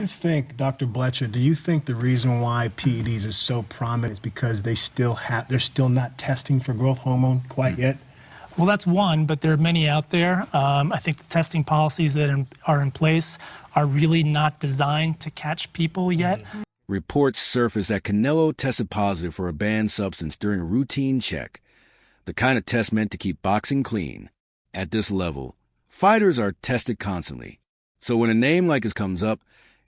You think, Dr. Bletcher, do you think the reason why PEDs are so prominent is because they're still not testing for growth hormone quite yet? Well, that's one, but there are many out there. I think the testing policies that are in place are really not designed to catch people yet. Reports surfaced that Canelo tested positive for a banned substance during a routine check, the kind of test meant to keep boxing clean. At this level, fighters are tested constantly. So when a name like his comes up,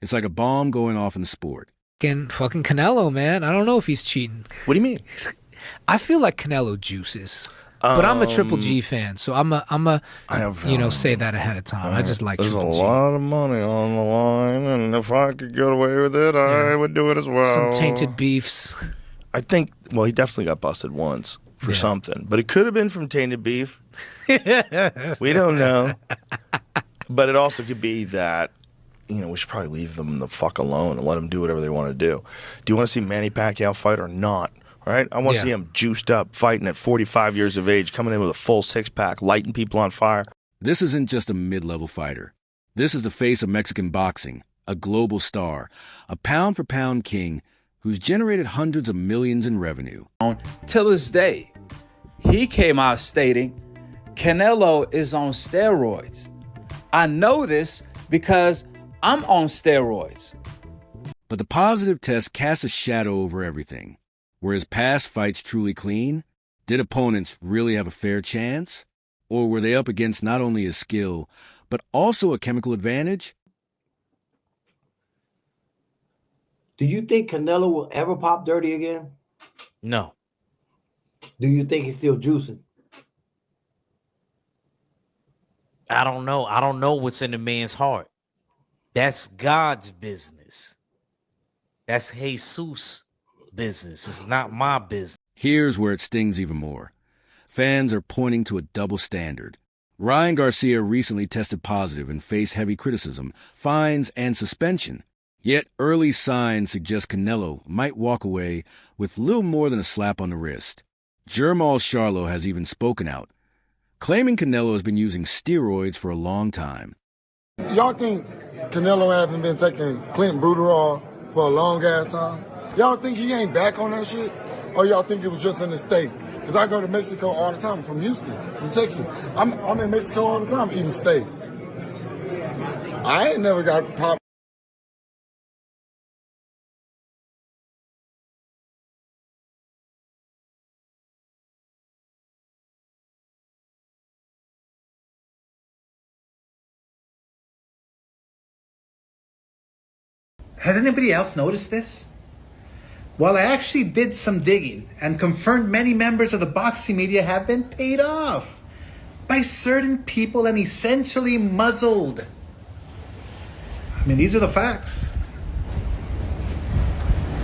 it's like a bomb going off in the sport. Fucking Canelo, man. I don't know if he's cheating. What do you mean? I feel like Canelo juices. But I'm a Triple G fan, so I'm a say that ahead of time. I just like Triple G. There's a lot of money on the line, and if I could get away with it, I would do it as well. Some tainted beefs. I think, well, he definitely got busted once for something, but it could have been from tainted beef. We don't know. But it also could be that, we should probably leave them the fuck alone and let them do whatever they want to do. Do you want to see Manny Pacquiao fight or not? Right? I want to see him juiced up, fighting at 45 years of age, coming in with a full six-pack, lighting people on fire. This isn't just a mid-level fighter. This is the face of Mexican boxing, a global star, a pound-for-pound king who's generated hundreds of millions in revenue. Till this day, he came out stating, Canelo is on steroids. I know this because I'm on steroids. But the positive test casts a shadow over everything. Were his past fights truly clean? Did opponents really have a fair chance? Or were they up against not only his skill, but also a chemical advantage? Do you think Canelo will ever pop dirty again? No. Do you think he's still juicing? I don't know. I don't know what's in the man's heart. That's God's business. That's Jesus' business. It's not my business. Here's where it stings even more. Fans are pointing to a double standard. Ryan Garcia recently tested positive and faced heavy criticism, fines, and suspension. Yet early signs suggest Canelo might walk away with little more than a slap on the wrist. Jermall Charlo has even spoken out, claiming Canelo has been using steroids for a long time. Y'all think Canelo hasn't been taking Clint Bruderol for a long ass time? Y'all think he ain't back on that shit? Or y'all think it was just in the state? Because I go to Mexico all the time. I'm from Houston, from Texas. I'm in Mexico all the time eating steak. I ain't never got popped. Has anybody else noticed this? Well, I actually did some digging and confirmed many members of the boxing media have been paid off by certain people and essentially muzzled. I mean, these are the facts.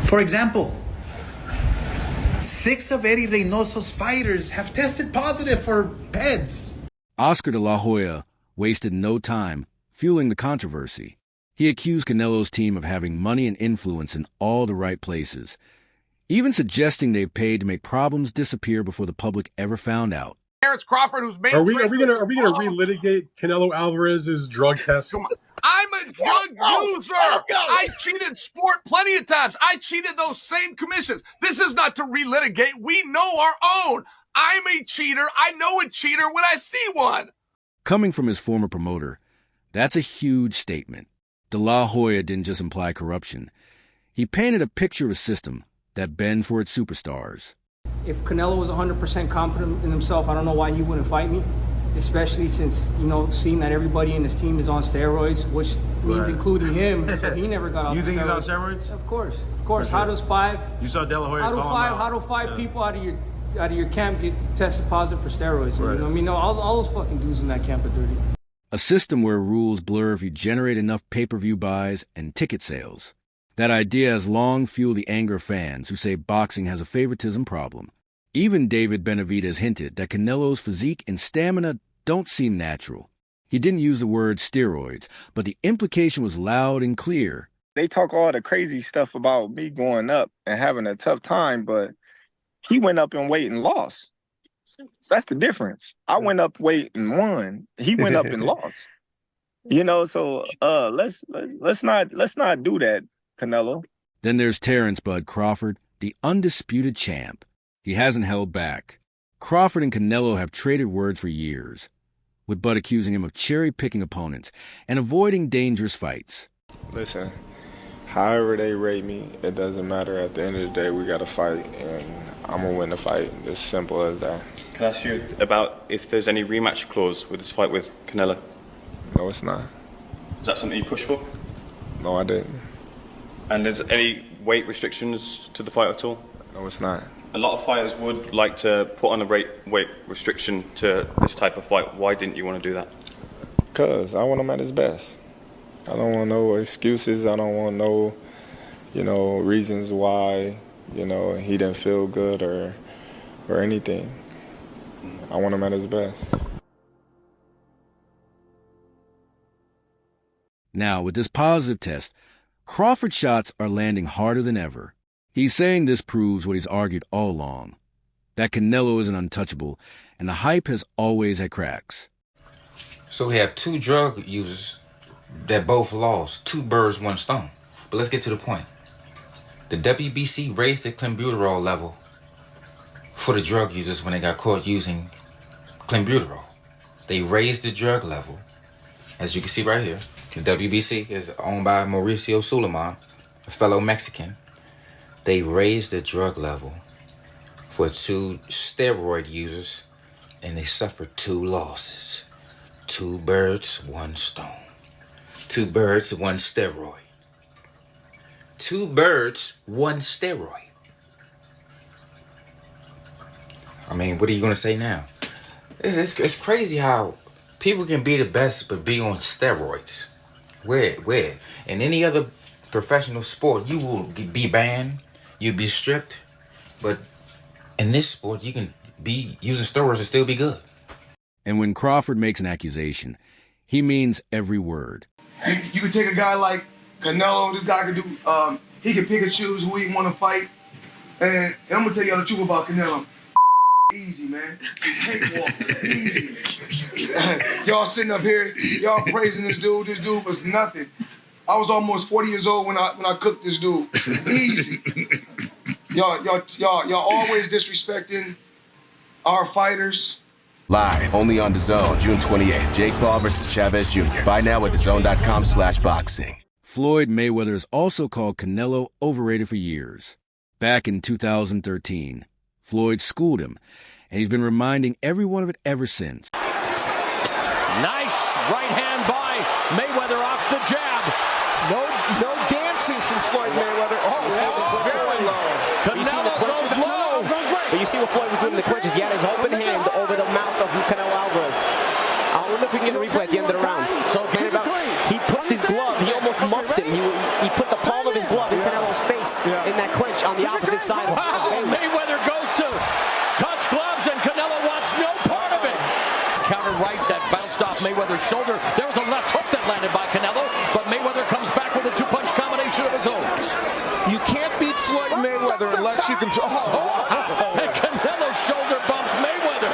For example, 6 of Eddie Reynoso's fighters have tested positive for PEDs. Oscar de la Hoya wasted no time fueling the controversy. He accused Canelo's team of having money and influence in all the right places, even suggesting they paid to make problems disappear before the public ever found out. Terrence Crawford, who's made. Are we gonna relitigate Canelo Alvarez's drug test? I'm a drug user. I cheated sport plenty of times. I cheated those same commissions. This is not to relitigate. We know our own. I'm a cheater. I know a cheater when I see one. Coming from his former promoter, that's a huge statement. De La Hoya didn't just imply corruption. He painted a picture of a system that bends for its superstars. If Canelo was 100% confident in himself, I don't know why he wouldn't fight me, especially since, seeing that everybody in his team is on steroids, which means including him, so he never got off You think steroids. he's on steroids? Of course. How does 5? You saw De La Hoya How do 5 people out of your camp get tested positive for steroids? Right. You know what I mean? All those fucking dudes in that camp are dirty. A system where rules blur if you generate enough pay-per-view buys and ticket sales. That idea has long fueled the anger of fans who say boxing has a favoritism problem. Even David Benavidez hinted that Canelo's physique and stamina don't seem natural. He didn't use the word steroids, but the implication was loud and clear. They talk all the crazy stuff about me going up and having a tough time, but he went up in weight and lost. That's the difference. I went up weight and won. He went up and lost. You know, so let's not do that, Canelo. Then there's Terrence Bud Crawford, the undisputed champ. He hasn't held back. Crawford and Canelo have traded words for years, with Bud accusing him of cherry-picking opponents and avoiding dangerous fights. Listen, however they rate me, it doesn't matter. At the end of the day, we got to fight, and I'm going to win the fight. It's simple as that. Can I ask you about if there's any rematch clause with this fight with Canelo? No, it's not. Is that something you pushed for? No, I didn't. And is any weight restrictions to the fight at all? No, it's not. A lot of fighters would like to put on a weight restriction to this type of fight. Why didn't you want to do that? Because I want him at his best. I don't want no excuses. I don't want no, reasons why, he didn't feel good or anything. I want him at his best. Now, with this positive test, Crawford's shots are landing harder than ever. He's saying this proves what he's argued all along, that Canelo isn't untouchable, and the hype has always had cracks. So we have two drug users that both lost. Two birds, one stone. But let's get to the point. The WBC raised the clenbuterol level for the drug users when they got caught using clenbuterol. They raised the drug level, as you can see right here. The WBC is owned by Mauricio Suleiman, a fellow Mexican. They raised the drug level for two steroid users, and they suffered two losses. Two birds, one stone. Two birds, one steroid. Two birds, one steroid. I mean, what are you going to say now? It's crazy how people can be the best but be on steroids. Where? In any other professional sport, you will be banned, you'll be stripped, but in this sport, you can be using steroids and still be good. And when Crawford makes an accusation, he means every word. You could take a guy like Canelo, this guy could do, he can pick and choose who he want to fight. And I'm going to tell y'all the truth about Canelo. Easy, man. Cakewalk. Easy. Y'all sitting up here, y'all praising this dude. This dude was nothing. I was almost 40 years old when I cooked this dude. Easy. Y'all always disrespecting our fighters. Live only on DAZN, June 28th. Jake Paul versus Chavez Jr. Buy now at DAZN.com/boxing. Floyd Mayweather has also called Canelo overrated for years. Back in 2013, Floyd schooled him, and he's been reminding everyone of it ever since. Nice right hand by Mayweather off the jab. No dancing from Floyd Mayweather. Very low. Canelo goes low. But you see what Floyd was doing in the clinches. He had his open hand over the mouth of Canelo Alvarez. I wonder if we can get a replay at the end of the round. So he put his glove, he almost muffed him. He put the palm of his glove in Canelo's face in that clinch on the opposite side. Wow, Mayweather goes to touch gloves and Canelo wants no part of it. Counter right that bounced off Mayweather's shoulder. There was a left hook that landed by Canelo, but Mayweather comes back with a two-punch combination of his own. You can't beat Floyd Mayweather unless you can... And Canelo's shoulder bumps Mayweather.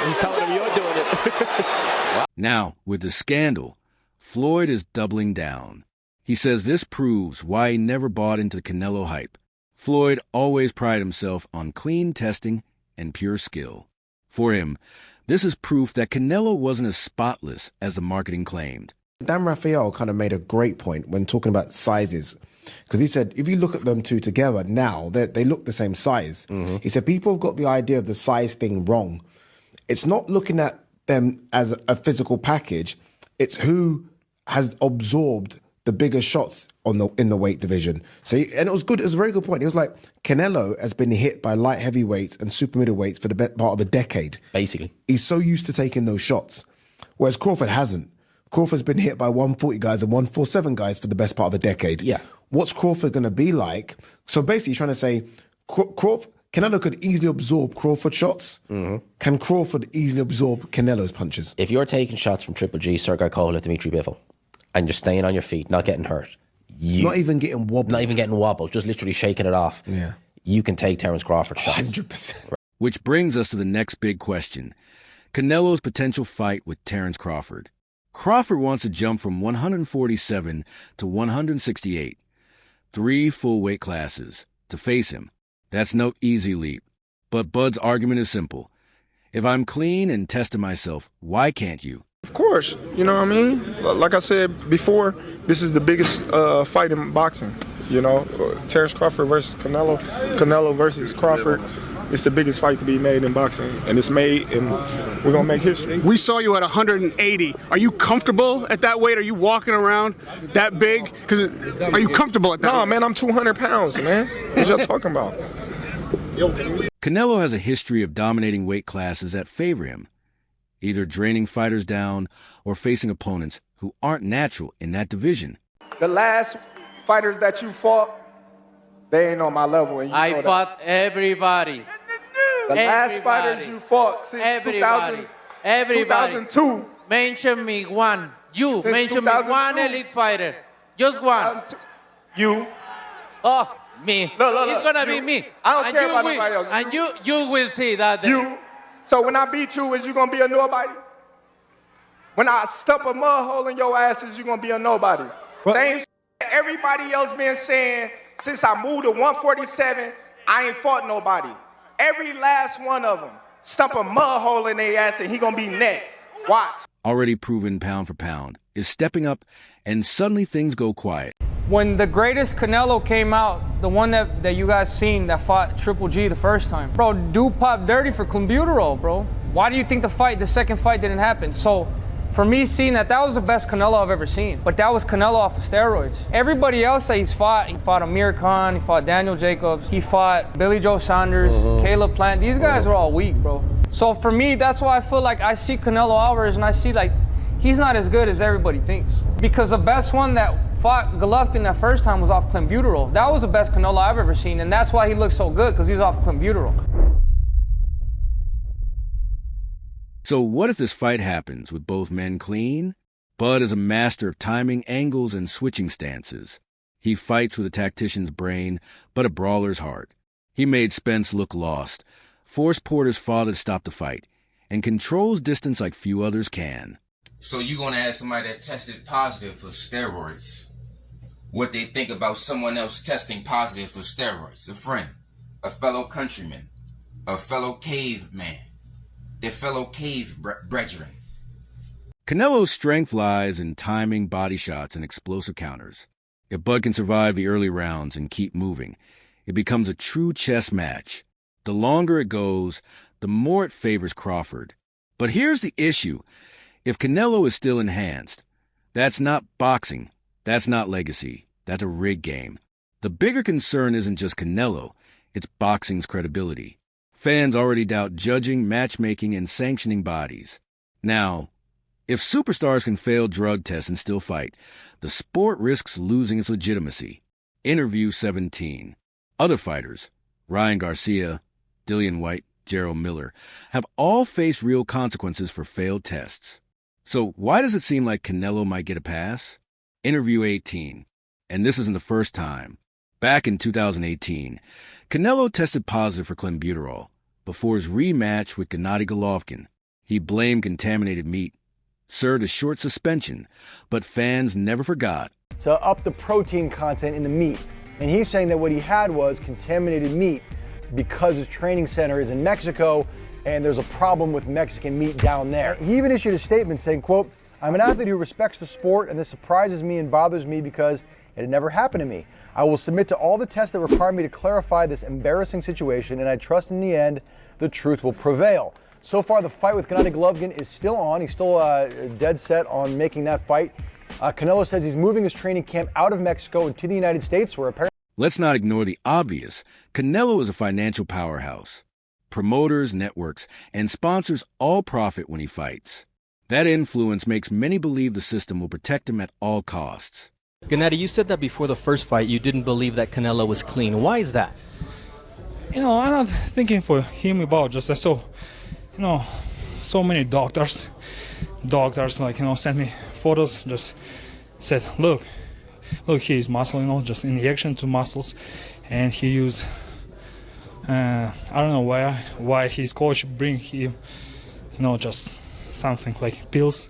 He's telling him you're doing it. Now, with the scandal, Floyd is doubling down. He says this proves why he never bought into the Canelo hype. Floyd always prided himself on clean testing and pure skill. For him, this is proof that Canelo wasn't as spotless as the marketing claimed. Dan Raphael kind of made a great point when talking about sizes, because he said, if you look at them two together now, they look the same size. Mm-hmm. He said, people have got the idea of the size thing wrong. It's not looking at them as a physical package. It's who has absorbed the bigger shots in the weight division. So, and it was good. It was a very good point. He was like, Canelo has been hit by light heavyweights and super middleweights for the best part of a decade. Basically. He's so used to taking those shots, whereas Crawford hasn't. Crawford's been hit by 140 guys and 147 guys for the best part of a decade. Yeah. What's Crawford going to be like? So basically, he's trying to say, Canelo could easily absorb Crawford shots. Mm-hmm. Can Crawford easily absorb Canelo's punches? If you're taking shots from Triple G, Sergei Kovalev, Dmitry Bivol, and you're staying on your feet, not getting hurt. Not even getting wobbled. Not even getting wobbled, just literally shaking it off. Yeah. You can take Terence Crawford shots. 100%. Which brings us to the next big question. Canelo's potential fight with Terrence Crawford. Crawford wants to jump from 147 to 168, 3 full weight classes, to face him. That's no easy leap. But Bud's argument is simple. If I'm clean and testing myself, why can't you? Of course, you know what I mean? Like I said before, this is the biggest fight in boxing. You know, Terrence Crawford versus Canelo, Canelo versus Crawford. It's the biggest fight to be made in boxing, and it's made, and we're gonna make history. We saw you at 180. Are you comfortable at that weight? Are you walking around that big? Are you comfortable at that? No, man, I'm 200 pounds, man. What y'all talking about? Canelo has a history of dominating weight classes that favor him, either draining fighters down or facing opponents who aren't natural in that division. The last fighters that you fought, they ain't on my level. And I fought everybody. The last fighters you fought since 2002. Mention me one. You mention me one elite fighter. Just one. You. Oh, me. Look, it's gonna be me. I don't and care you about will, nobody else. And you will see that. You. So when I beat you, is you gonna be a nobody? When I stump a mud hole in your ass, is you gonna be a nobody? Same shit everybody else been saying since I moved to 147. I ain't fought nobody. Every last one of them stump a mud hole in their ass, and he gonna be next. Watch. Already proven pound for pound, is stepping up, and suddenly things go quiet. When the greatest Canelo came out, the one that you guys seen that fought Triple G the first time, bro, dude popped dirty for clenbuterol, bro. Why do you think the second fight didn't happen? So for me, seeing that was the best Canelo I've ever seen. But that was Canelo off of steroids. Everybody else that he fought Amir Khan, he fought Daniel Jacobs, he fought Billy Joe Saunders, Caleb Plant. These guys are all weak, bro. So for me, that's why I feel like I see Canelo Alvarez and I see like he's not as good as everybody thinks. Because the best one that fought Golovkin that first time was off clenbuterol. That was the best Canelo I've ever seen, and that's why he looked so good, because he was off clenbuterol. So what if this fight happens with both men clean? Bud is a master of timing angles and switching stances. He fights with a tactician's brain, but a brawler's heart. He made Spence look lost, forced Porter's father to stop the fight, and controls distance like few others can. So you gonna ask somebody that tested positive for steroids what they think about someone else testing positive for steroids? A friend, a fellow countryman, a fellow caveman, their fellow cave brethren. Canelo's strength lies in timing body shots and explosive counters. If Bud can survive the early rounds and keep moving, it becomes a true chess match. The longer it goes, the more it favors Crawford. But here's the issue. If Canelo is still enhanced, that's not boxing, that's not legacy, that's a rig game. The bigger concern isn't just Canelo, it's boxing's credibility. Fans already doubt judging, matchmaking, and sanctioning bodies. Now, if superstars can fail drug tests and still fight, the sport risks losing its legitimacy. Interview 17. Other fighters, Ryan Garcia, Dillian White, Gerald Miller, have all faced real consequences for failed tests. So why does it seem like Canelo might get a pass? Interview 18. And this isn't the first time. Back in 2018, Canelo tested positive for clenbuterol before his rematch with Gennady Golovkin. He blamed contaminated meat, served a short suspension, but fans never forgot. To up the protein content in the meat. And he's saying that what he had was contaminated meat because his training center is in Mexico and there's a problem with Mexican meat down there. He even issued a statement saying, quote, "I'm an athlete who respects the sport, and this surprises me and bothers me because it had never happened to me. I will submit to all the tests that require me to clarify this embarrassing situation, and I trust in the end the truth will prevail." So far, the fight with Gennady Golovkin is still on. He's still dead set on making that fight. Canelo says he's moving his training camp out of Mexico into the United States, where apparently... Let's not ignore the obvious. Canelo is a financial powerhouse. Promoters, networks, and sponsors all profit when he fights. That influence makes many believe the system will protect him at all costs. Gennady, you said that before the first fight you didn't believe that Canelo was clean. Why is that? I'm not thinking for him about just I saw, so many doctors sent me photos, just said, look, he's muscle, just injection to muscles, and he used, I don't know why his coach bring him just something like pills.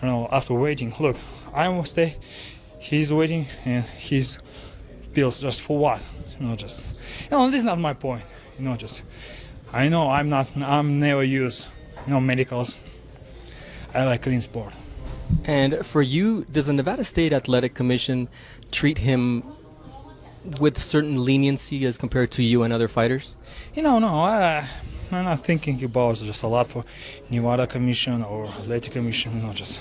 After waiting, look, I will stay, he's waiting, and he's pills just for what? This is not my point. I know I'm never use, medicals. I like clean sport. And for you, does the Nevada State Athletic Commission treat him with certain leniency as compared to you and other fighters? No, I'm not thinking about just a lot for Nevada Commission or Athletic Commission, just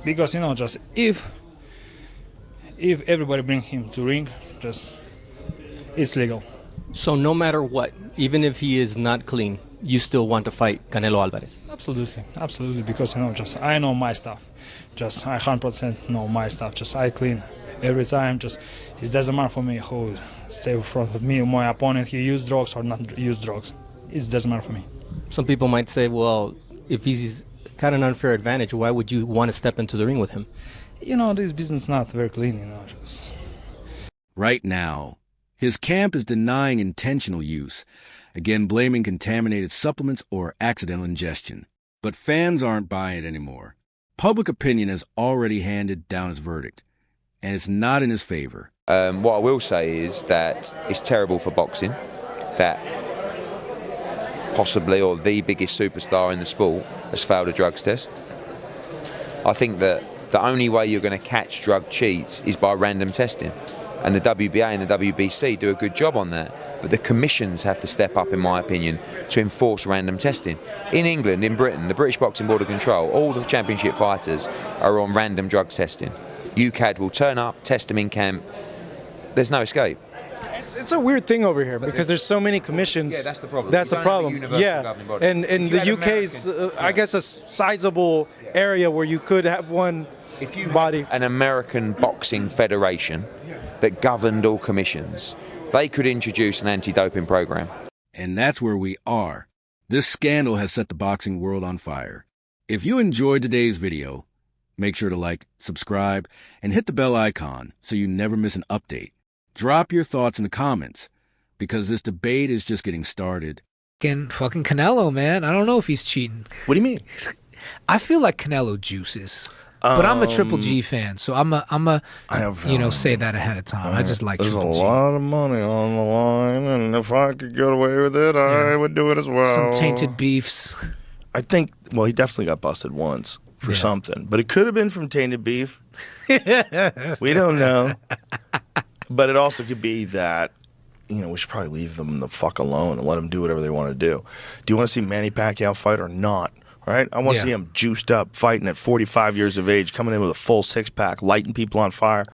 because, just if everybody bring him to ring, just it's legal. So no matter what, even if he is not clean, you still want to fight Canelo Alvarez? Absolutely, because, just I know my stuff. Just I 100% know my stuff. Just I clean every time. Just it doesn't matter for me who stay in front of me or my opponent, he use drugs or not use drugs. It doesn't matter for me. Some people might say, well, if he's got an unfair advantage, why would you want to step into the ring with him? This business is not very clean, just... Right now, his camp is denying intentional use, again blaming contaminated supplements or accidental ingestion. But fans aren't buying it anymore. Public opinion has already handed down its verdict, and it's not in his favor. What I will say is that it's terrible for boxing that possibly, or the biggest superstar in the sport, has failed a drugs test. I think that the only way you're going to catch drug cheats is by random testing. And the WBA and the WBC do a good job on that. But the commissions have to step up, in my opinion, to enforce random testing. In England, in Britain, the British Boxing Board of Control, all the championship fighters are on random drug testing. UCAD will turn up, test them in camp. There's no escape. It's a weird thing over here because there's so many commissions. Yeah, that's the problem. That's the problem. Yeah, and the UK's, I guess, a sizable area where you could have one if you body. An American boxing federation that governed all commissions, they could introduce an anti-doping program. And that's where we are. This scandal has set the boxing world on fire. If you enjoyed today's video, make sure to like, subscribe, and hit the bell icon so you never miss an update. Drop your thoughts in the comments, because this debate is just getting started. Fucking Canelo, man. I don't know if he's cheating. What do you mean? I feel like Canelo juices. But I'm a Triple G fan, so I'm a say that ahead of time. I just like Triple G. There's a lot of money on the line, and if I could get away with it, I would do it as well. Some tainted beefs. I think, well, he definitely got busted once for something, but it could have been from tainted beef. We don't know. But it also could be that, we should probably leave them the fuck alone and let them do whatever they want to do. Do you want to see Manny Pacquiao fight or not? Right? I want to see him juiced up, fighting at 45 years of age, coming in with a full six-pack, lighting people on fire.